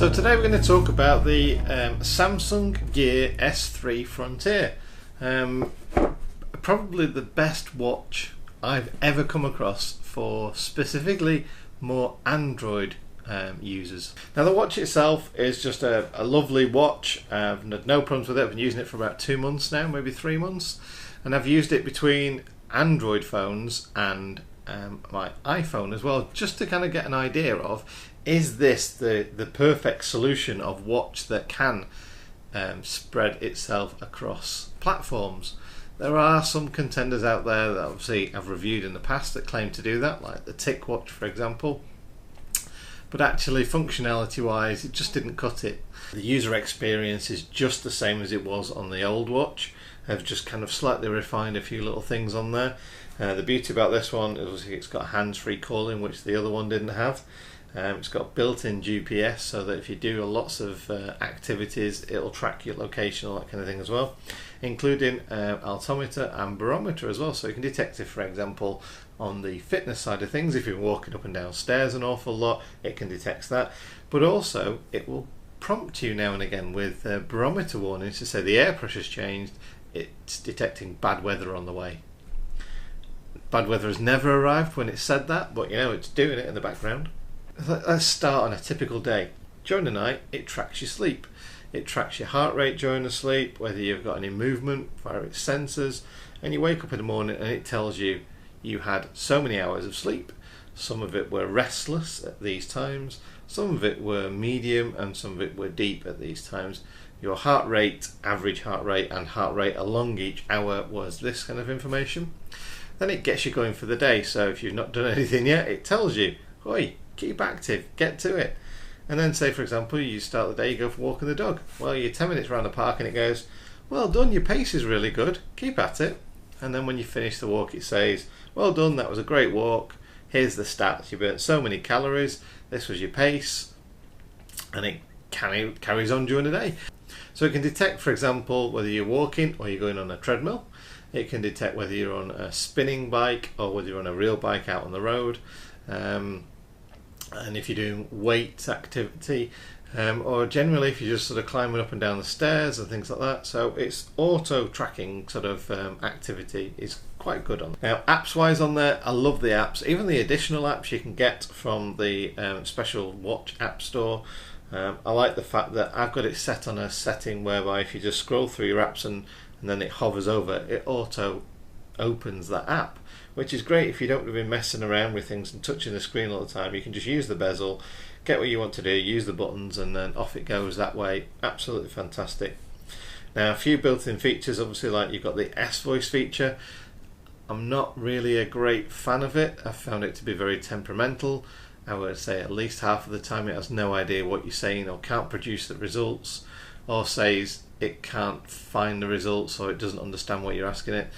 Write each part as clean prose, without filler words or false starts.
So today we're going to talk about the Samsung Gear S3 Frontier. Probably the best watch I've ever come across for specifically more Android users. Now the watch itself is just a lovely watch. I've had no problems with it. I've been using it for about 2 months now, maybe 3 months, and I've used it between Android phones and my iPhone as well, just to kind of get an idea of, is this the perfect solution of watch that can spread itself across platforms. There are some contenders out there that obviously I've reviewed in the past that claim to do that, like the TicWatch for example, but actually functionality wise it just didn't cut it. The user experience is just the same as it was on the old watch. I've just kind of slightly refined a few little things on there. The beauty about this one is obviously it's got hands-free calling, which the other one didn't have. It's got built-in GPS, so that if you do lots of activities, it'll track your location, all that kind of thing as well, including altimeter and barometer as well. So you can detect if, for example, on the fitness side of things, if you're walking up and down stairs an awful lot, it can detect that. But also, it will prompt you now and again with barometer warnings to say the air pressure's changed. It's detecting bad weather on the way. Bad weather has never arrived when it said that, but you know it's doing it in the background. Let's start on a typical day. During the night, it tracks your sleep. It tracks your heart rate during the sleep, whether you've got any movement via its sensors, and you wake up in the morning and it tells you you had so many hours of sleep. Some of it were restless at these times, some of it were medium, and some of it were deep at these times. Your heart rate, average heart rate, and heart rate along each hour was this kind of information. Then it gets you going for the day, so if you've not done anything yet, it tells you, oi, keep active, get to it. And then say, for example, you start the day, you go for walking the dog. Well, you're 10 minutes around the park and it goes, well done, your pace is really good, keep at it. And then when you finish the walk, it says, well done, that was a great walk, here's the stats, you burnt so many calories, this was your pace, and it carries on during the day. So it can detect, for example, whether you're walking or you're going on a treadmill. It can detect whether you're on a spinning bike or whether you're on a real bike out on the road. And if you're doing weight activity, or generally if you're just sort of climbing up and down the stairs and things like that. So it's auto tracking sort of activity is quite good on. Now apps wise on there, I love the apps, even the additional apps you can get from the special watch app store. I like the fact that I've got it set on a setting whereby if you just scroll through your apps and then it hovers over, it auto opens that app, which is great if you don't want to be messing around with things and touching the screen all the time. You can just use the bezel, get what you want to do, use the buttons, and then off it goes that way. Absolutely fantastic. Now a few built-in features, obviously, like you've got the S-Voice feature. I'm not really a great fan of it. I found it to be very temperamental. I would say at least half of the time it has no idea what you're saying or can't produce the results, or says it can't find the results or it doesn't understand what you're asking it.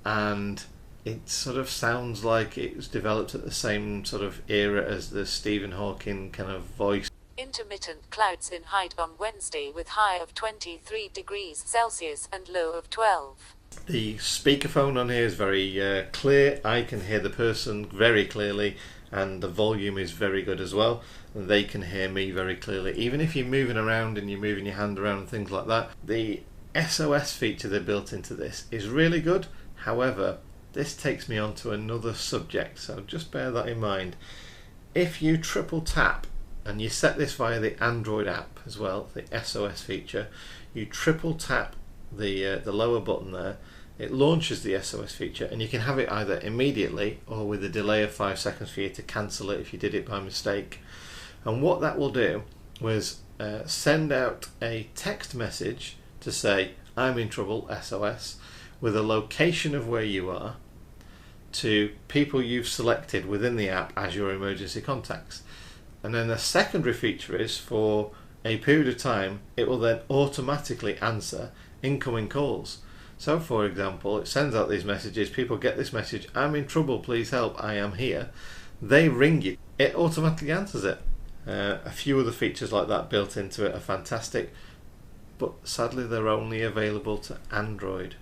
And it sort of sounds like it was developed at the same sort of era as the Stephen Hawking kind of voice. Intermittent clouds in height on Wednesday with high of 23 degrees Celsius and low of 12. The speakerphone on here is very clear. I can hear the person very clearly, and the volume is very good as well. And they can hear me very clearly. Even if you're moving around and you're moving your hand around and things like that, the SOS feature they built into this is really good. However, this takes me on to another subject, so just bear that in mind. If you triple tap, and you set this via the Android app as well, the SOS feature, you triple tap the lower button there, it launches the SOS feature, and you can have it either immediately or with a delay of 5 seconds for you to cancel it if you did it by mistake. And what that will do was send out a text message to say, I'm in trouble, SOS, with a location of where you are, to people you've selected within the app as your emergency contacts. And then the secondary feature is, for a period of time, it will then automatically answer incoming calls. So for example, it sends out these messages, people get this message, I'm in trouble, please help, I am here. They ring you, it automatically answers it. A few other features like that built into it are fantastic, but sadly they're only available to Android.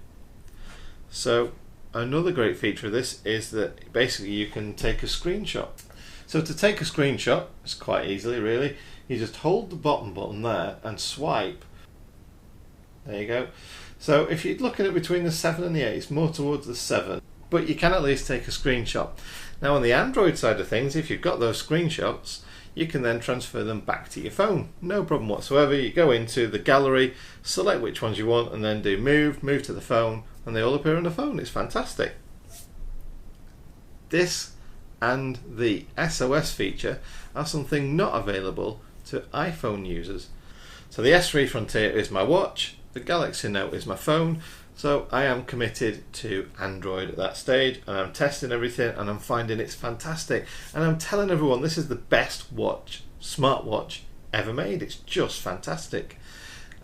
So another great feature of this is that basically you can take a screenshot. So to take a screenshot, it's quite easily really, You just hold the bottom button there and swipe. There you go. So if you're looking at between the 7 and the 8, it's more towards the 7, but you can at least take a screenshot. Now on the Android side of things, if you've got those screenshots, you can then transfer them back to your phone. No problem whatsoever. You go into the gallery, select which ones you want, and then do move to the phone, and they all appear on the phone. It's fantastic. This and the SOS feature are something not available to iPhone users. So the S3 Frontier is my watch, the Galaxy Note is my phone, so I am committed to Android at that stage, and I'm testing everything and I'm finding it's fantastic, and I'm telling everyone this is the best watch, smartwatch ever made. It's just fantastic.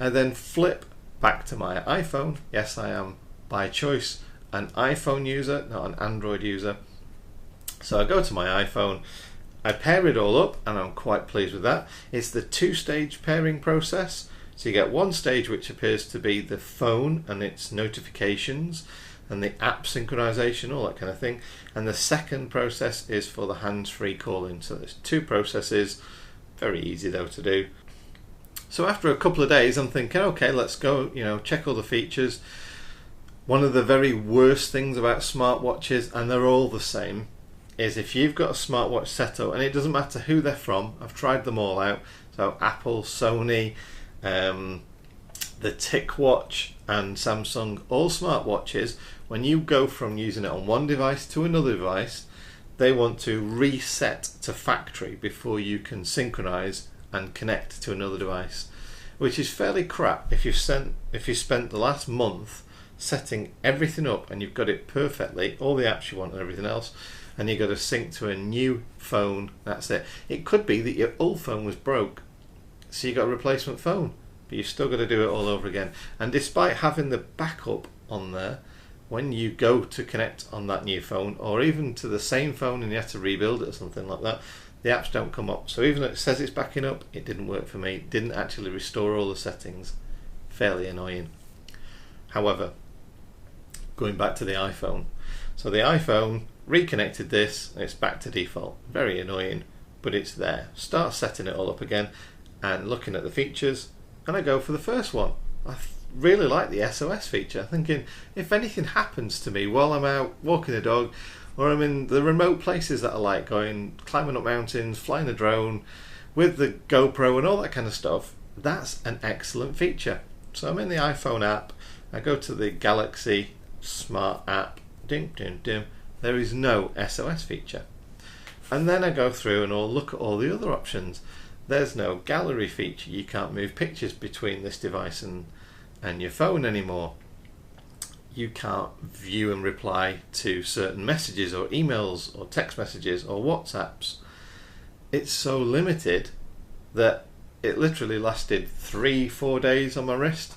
I then flip back to my iPhone. Yes, I am by choice an iPhone user, not an Android user. So I go to my iPhone, I pair it all up, and I'm quite pleased with that. It's the two-stage pairing process. So you get one stage which appears to be the phone and its notifications and the app synchronization, all that kind of thing. And the second process is for the hands-free calling. So there's two processes, very easy though to do. So after a couple of days, I'm thinking, okay, let's go, check all the features. One of the very worst things about smartwatches, and they're all the same, is if you've got a smartwatch set up, and it doesn't matter who they're from, I've tried them all out, so Apple, Sony, the TicWatch and Samsung, all smartwatches, when you go from using it on one device to another device, they want to reset to factory before you can synchronize and connect to another device, which is fairly crap if you spent the last month setting everything up and you've got it perfectly, all the apps you want and everything else, and you've got to sync to a new phone. That's it. It could be that your old phone was broke, so you got a replacement phone, but you've still got to do it all over again. And despite having the backup on there, when you go to connect on that new phone, or even to the same phone and you have to rebuild it or something like that, the apps don't come up. So even though it says it's backing up, it didn't work for me. It didn't actually restore all the settings. Fairly annoying. However, going back to the iPhone. So the iPhone reconnected this, and it's back to default. Very annoying, but it's there. Start setting it all up again and looking at the features, and I go for the first one. I really like the SOS feature. Thinking if anything happens to me while I'm out walking the dog, or I'm in the remote places that I like, going climbing up mountains, flying a drone with the GoPro and all that kind of stuff, that's an excellent feature. So I'm in the iPhone app, I go to the Galaxy Smart app, ding ding ding, there is no SOS feature. And then I go through and I'll look at all the other options. There's no gallery feature. You can't move pictures between this device and your phone anymore. You can't view and reply to certain messages or emails or text messages or WhatsApps. It's so limited that it literally lasted 3-4 days on my wrist.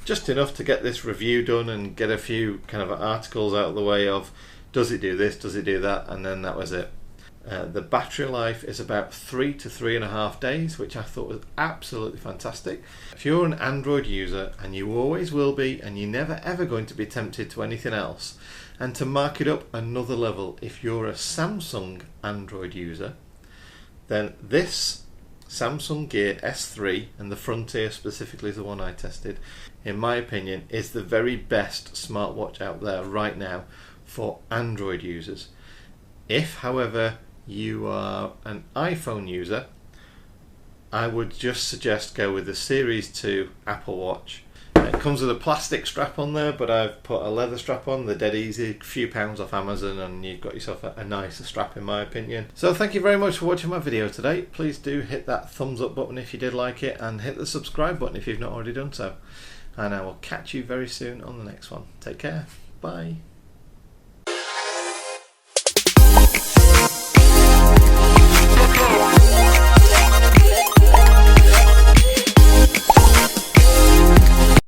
Just enough to get this review done and get a few kind of articles out of the way of, does it do this, does it do that, and then that was it. The battery life is about 3 to 3.5 days, which I thought was absolutely fantastic. If you're an Android user, and you always will be, and you're never ever going to be tempted to anything else, and to mark it up another level, if you're a Samsung Android user, then this Samsung Gear S3, and the Frontier specifically is the one I tested, in my opinion is the very best smartwatch out there right now for Android users. If, however, you are an iPhone user, I would just suggest go with the Series 2 Apple Watch. It comes with a plastic strap on there, but I've put a leather strap on. They're dead easy, a few pounds off Amazon, and you've got yourself a nicer strap in my opinion. So thank you very much for watching my video today. Please do hit that thumbs up button if you did like it, and hit the subscribe button if you've not already done so. And I will catch you very soon on the next one. Take care. Bye.